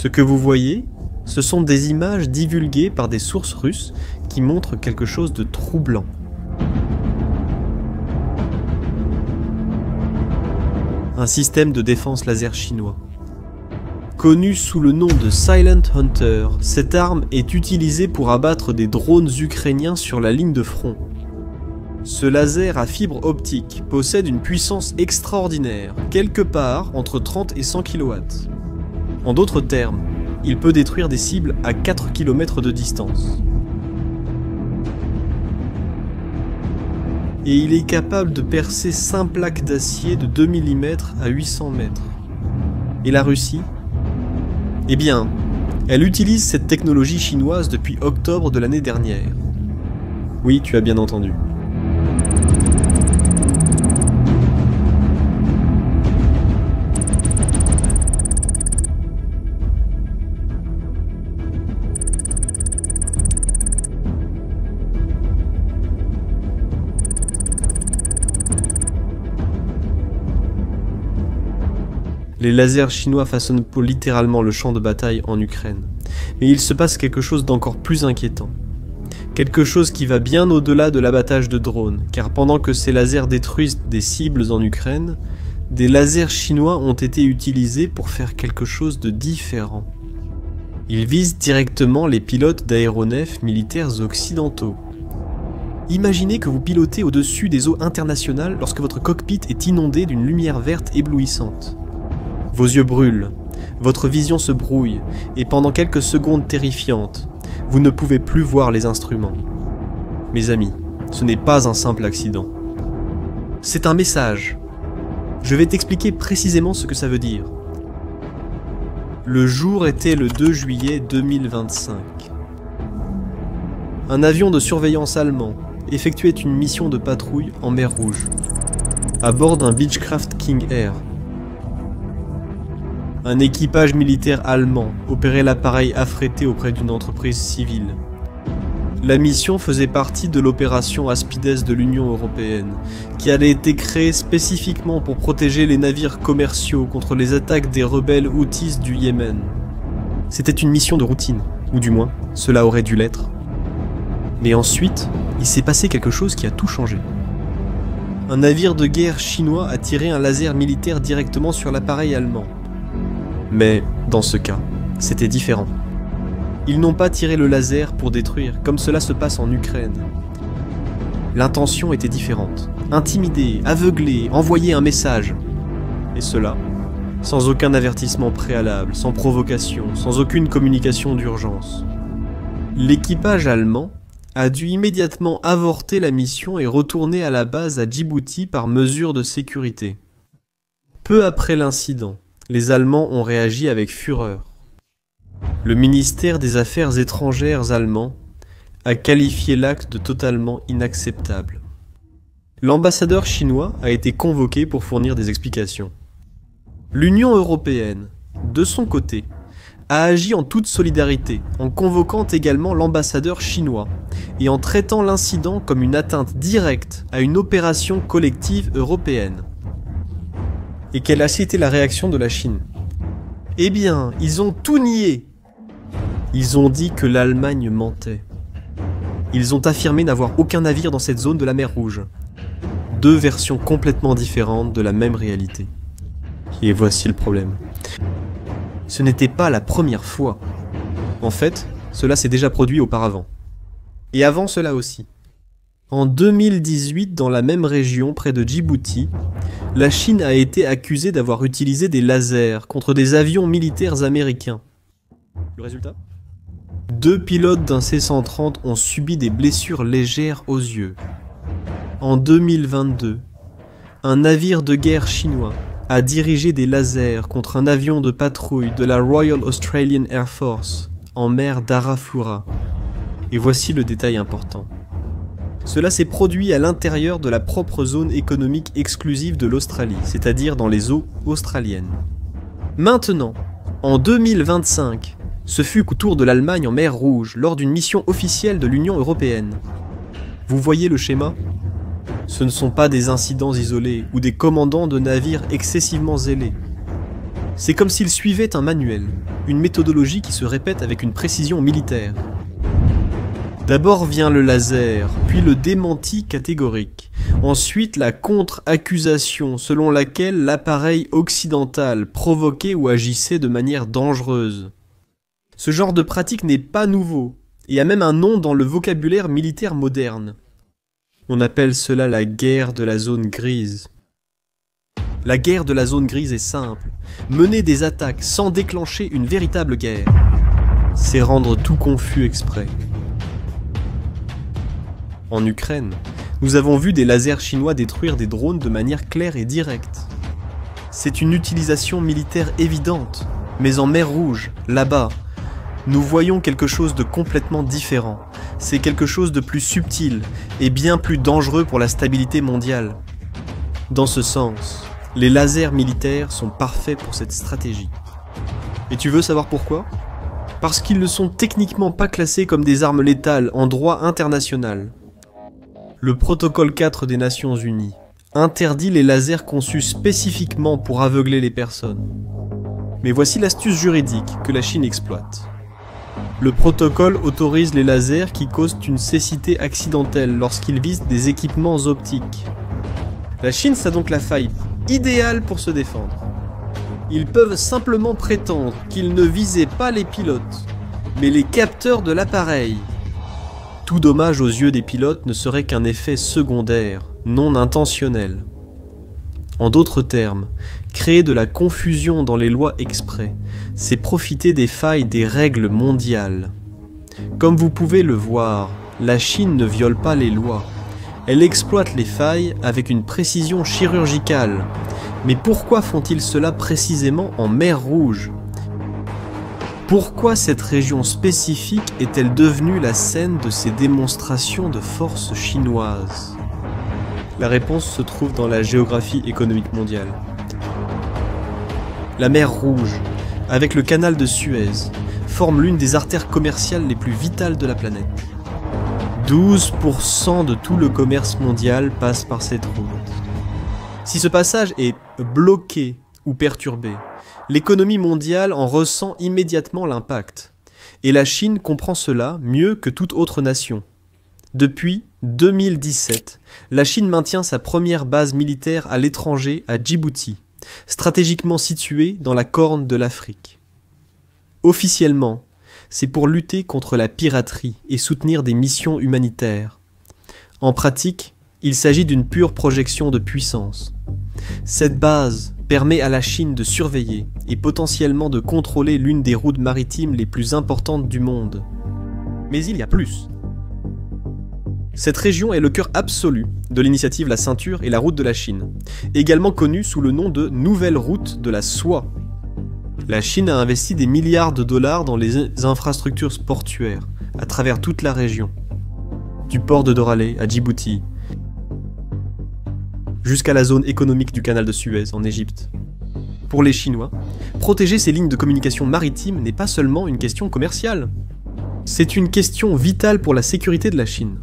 Ce que vous voyez, ce sont des images divulguées par des sources russes qui montrent quelque chose de troublant. Un système de défense laser chinois. Connu sous le nom de Silent Hunter, cette arme est utilisée pour abattre des drones ukrainiens sur la ligne de front. Ce laser à fibre optique possède une puissance extraordinaire, quelque part entre 30 et 100 kW. En d'autres termes, il peut détruire des cibles à 4 km de distance. Et il est capable de percer 5 plaques d'acier de 2 mm à 800 mètres. Et la Russie ? Eh bien, elle utilise cette technologie chinoise depuis octobre de l'année dernière. Oui, tu as bien entendu. Les lasers chinois façonnent littéralement le champ de bataille en Ukraine. Mais il se passe quelque chose d'encore plus inquiétant. Quelque chose qui va bien au-delà de l'abattage de drones, car pendant que ces lasers détruisent des cibles en Ukraine, des lasers chinois ont été utilisés pour faire quelque chose de différent. Ils visent directement les pilotes d'aéronefs militaires occidentaux. Imaginez que vous pilotez au-dessus des eaux internationales lorsque votre cockpit est inondé d'une lumière verte éblouissante. Vos yeux brûlent, votre vision se brouille, et pendant quelques secondes terrifiantes, vous ne pouvez plus voir les instruments. Mes amis, ce n'est pas un simple accident. C'est un message. Je vais t'expliquer précisément ce que ça veut dire. Le jour était le 2 juillet 2025. Un avion de surveillance allemand effectuait une mission de patrouille en mer Rouge, à bord d'un Beechcraft King Air. Un équipage militaire allemand opérait l'appareil affrété auprès d'une entreprise civile. La mission faisait partie de l'opération Aspides de l'Union européenne, qui avait été créée spécifiquement pour protéger les navires commerciaux contre les attaques des rebelles Houthis du Yémen. C'était une mission de routine, ou du moins, cela aurait dû l'être. Mais ensuite, il s'est passé quelque chose qui a tout changé. Un navire de guerre chinois a tiré un laser militaire directement sur l'appareil allemand. Mais, dans ce cas, c'était différent. Ils n'ont pas tiré le laser pour détruire, comme cela se passe en Ukraine. L'intention était différente. Intimider, aveugler, envoyer un message. Et cela, sans aucun avertissement préalable, sans provocation, sans aucune communication d'urgence. L'équipage allemand a dû immédiatement avorter la mission et retourner à la base à Djibouti par mesure de sécurité. Peu après l'incident, les Allemands ont réagi avec fureur. Le ministère des Affaires étrangères allemand a qualifié l'acte de totalement inacceptable. L'ambassadeur chinois a été convoqué pour fournir des explications. L'Union européenne, de son côté, a agi en toute solidarité, en convoquant également l'ambassadeur chinois et en traitant l'incident comme une atteinte directe à une opération collective européenne. Et quelle a été la réaction de la Chine? Eh bien, ils ont tout nié. Ils ont dit que l'Allemagne mentait. Ils ont affirmé n'avoir aucun navire dans cette zone de la mer Rouge. Deux versions complètement différentes de la même réalité. Et voici le problème. Ce n'était pas la première fois. En fait, cela s'est déjà produit auparavant. Et avant cela aussi. En 2018, dans la même région, près de Djibouti, la Chine a été accusée d'avoir utilisé des lasers contre des avions militaires américains. Le résultat ? 2 pilotes d'un C-130 ont subi des blessures légères aux yeux. En 2022, un navire de guerre chinois a dirigé des lasers contre un avion de patrouille de la Royal Australian Air Force en mer d'Arafura. Et voici le détail important. Cela s'est produit à l'intérieur de la propre zone économique exclusive de l'Australie, c'est-à-dire dans les eaux australiennes. Maintenant, en 2025, ce fut au tour de l'Allemagne en mer Rouge, lors d'une mission officielle de l'Union européenne. Vous voyez le schéma ? Ce ne sont pas des incidents isolés ou des commandants de navires excessivement zélés. C'est comme s'ils suivaient un manuel, une méthodologie qui se répète avec une précision militaire. D'abord vient le laser, puis le démenti catégorique. Ensuite la contre-accusation selon laquelle l'appareil occidental provoquait ou agissait de manière dangereuse. Ce genre de pratique n'est pas nouveau, et a même un nom dans le vocabulaire militaire moderne. On appelle cela la guerre de la zone grise. La guerre de la zone grise est simple. Mener des attaques sans déclencher une véritable guerre, c'est rendre tout confus exprès. En Ukraine, nous avons vu des lasers chinois détruire des drones de manière claire et directe. C'est une utilisation militaire évidente, mais en mer Rouge, là-bas, nous voyons quelque chose de complètement différent. C'est quelque chose de plus subtil et bien plus dangereux pour la stabilité mondiale. Dans ce sens, les lasers militaires sont parfaits pour cette stratégie. Et tu veux savoir pourquoi ? Parce qu'ils ne sont techniquement pas classés comme des armes létales en droit international. Le protocole 4 des Nations Unies interdit les lasers conçus spécifiquement pour aveugler les personnes. Mais voici l'astuce juridique que la Chine exploite. Le protocole autorise les lasers qui causent une cécité accidentelle lorsqu'ils visent des équipements optiques. La Chine a donc la faille idéale pour se défendre. Ils peuvent simplement prétendre qu'ils ne visaient pas les pilotes, mais les capteurs de l'appareil. Tout dommage aux yeux des pilotes ne serait qu'un effet secondaire, non intentionnel. En d'autres termes, créer de la confusion dans les lois exprès, c'est profiter des failles des règles mondiales. Comme vous pouvez le voir, la Chine ne viole pas les lois. Elle exploite les failles avec une précision chirurgicale. Mais pourquoi font-ils cela précisément en mer Rouge ? Pourquoi cette région spécifique est-elle devenue la scène de ces démonstrations de force chinoises ? La réponse se trouve dans la géographie économique mondiale. La mer Rouge, avec le canal de Suez, forme l'une des artères commerciales les plus vitales de la planète. 12% de tout le commerce mondial passe par cette route. Si ce passage est bloqué ou perturbé, l'économie mondiale en ressent immédiatement l'impact. Et la Chine comprend cela mieux que toute autre nation. Depuis 2017, la Chine maintient sa première base militaire à l'étranger à Djibouti, stratégiquement située dans la corne de l'Afrique. Officiellement, c'est pour lutter contre la piraterie et soutenir des missions humanitaires. En pratique, il s'agit d'une pure projection de puissance. Cette base permet à la Chine de surveiller et potentiellement de contrôler l'une des routes maritimes les plus importantes du monde. Mais il y a plus. Cette région est le cœur absolu de l'initiative La Ceinture et la Route de la Chine, également connue sous le nom de Nouvelle Route de la Soie. La Chine a investi des milliards de dollars dans les infrastructures portuaires à travers toute la région, du port de Doralé à Djibouti, jusqu'à la zone économique du canal de Suez en Égypte. Pour les Chinois, protéger ces lignes de communication maritime n'est pas seulement une question commerciale. C'est une question vitale pour la sécurité de la Chine.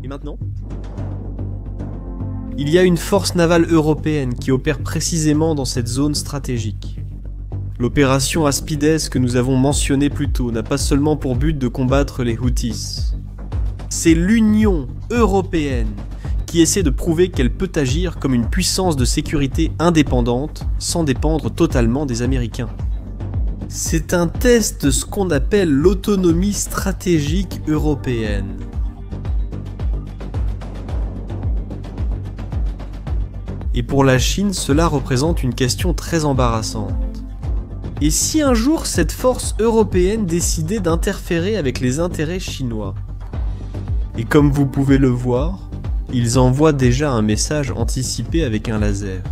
Et maintenant ? Il y a une force navale européenne qui opère précisément dans cette zone stratégique. L'opération Aspides que nous avons mentionnée plus tôt n'a pas seulement pour but de combattre les Houthis. C'est l'Union européenne qui essaie de prouver qu'elle peut agir comme une puissance de sécurité indépendante sans dépendre totalement des Américains. C'est un test de ce qu'on appelle l'autonomie stratégique européenne. Et pour la Chine, cela représente une question très embarrassante. Et si un jour cette force européenne décidait d'interférer avec les intérêts chinois ? Et comme vous pouvez le voir, ils envoient déjà un message anticipé avec un laser.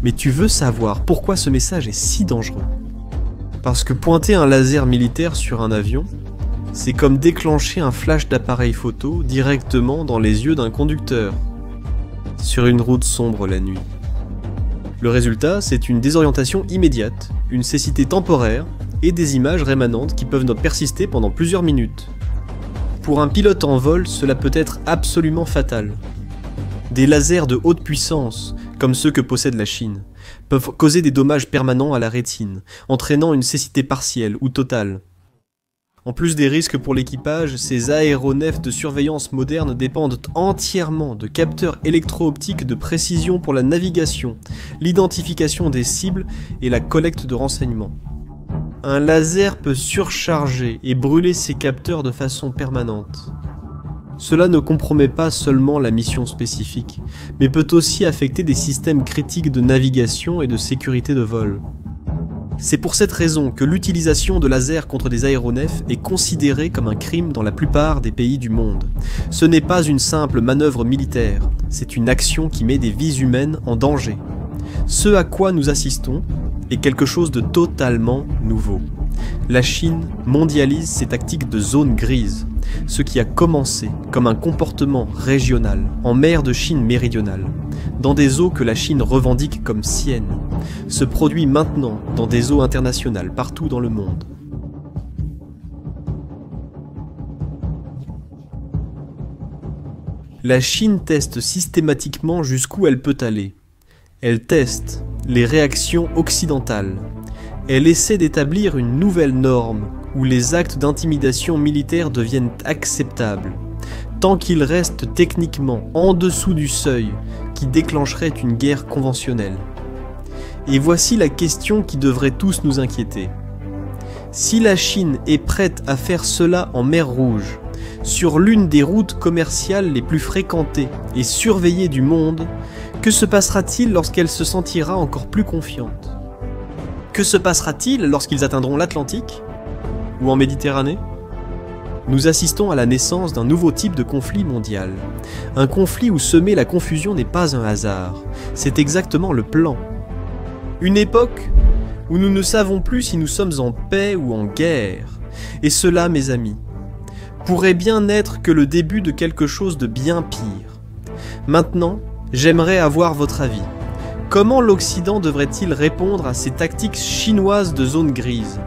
Mais tu veux savoir pourquoi ce message est si dangereux ? Parce que pointer un laser militaire sur un avion, c'est comme déclencher un flash d'appareil photo directement dans les yeux d'un conducteur, sur une route sombre la nuit. Le résultat, c'est une désorientation immédiate, une cécité temporaire et des images rémanentes qui peuvent persister pendant plusieurs minutes. Pour un pilote en vol, cela peut être absolument fatal. Des lasers de haute puissance, comme ceux que possède la Chine, peuvent causer des dommages permanents à la rétine, entraînant une cécité partielle ou totale. En plus des risques pour l'équipage, ces aéronefs de surveillance modernes dépendent entièrement de capteurs électro-optiques de précision pour la navigation, l'identification des cibles et la collecte de renseignements. Un laser peut surcharger et brûler ces capteurs de façon permanente. Cela ne compromet pas seulement la mission spécifique, mais peut aussi affecter des systèmes critiques de navigation et de sécurité de vol. C'est pour cette raison que l'utilisation de lasers contre des aéronefs est considérée comme un crime dans la plupart des pays du monde. Ce n'est pas une simple manœuvre militaire, c'est une action qui met des vies humaines en danger. Ce à quoi nous assistons est quelque chose de totalement nouveau. La Chine mondialise ses tactiques de zone grise, ce qui a commencé comme un comportement régional en mer de Chine méridionale, dans des eaux que la Chine revendique comme siennes, se produit maintenant dans des eaux internationales partout dans le monde. La Chine teste systématiquement jusqu'où elle peut aller. Elle teste les réactions occidentales. Elle essaie d'établir une nouvelle norme où les actes d'intimidation militaire deviennent acceptables, tant qu'ils restent techniquement en dessous du seuil qui déclencherait une guerre conventionnelle. Et voici la question qui devrait tous nous inquiéter. Si la Chine est prête à faire cela en mer Rouge, sur l'une des routes commerciales les plus fréquentées et surveillées du monde, que se passera-t-il lorsqu'elle se sentira encore plus confiante ? Que se passera-t-il lorsqu'ils atteindront l'Atlantique ? Ou en Méditerranée ? Nous assistons à la naissance d'un nouveau type de conflit mondial. Un conflit où semer la confusion n'est pas un hasard, c'est exactement le plan. Une époque où nous ne savons plus si nous sommes en paix ou en guerre. Et cela, mes amis, pourrait bien n'être que le début de quelque chose de bien pire. Maintenant, j'aimerais avoir votre avis. Comment l'Occident devrait-il répondre à ces tactiques chinoises de zone grise ?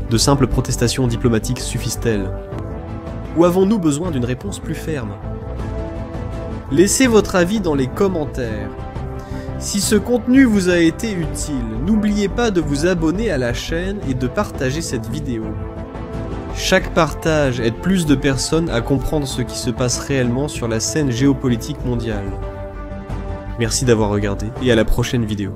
De simples protestations diplomatiques suffisent-elles ? Ou avons-nous besoin d'une réponse plus ferme ? Laissez votre avis dans les commentaires. Si ce contenu vous a été utile, n'oubliez pas de vous abonner à la chaîne et de partager cette vidéo. Chaque partage aide plus de personnes à comprendre ce qui se passe réellement sur la scène géopolitique mondiale. Merci d'avoir regardé et à la prochaine vidéo.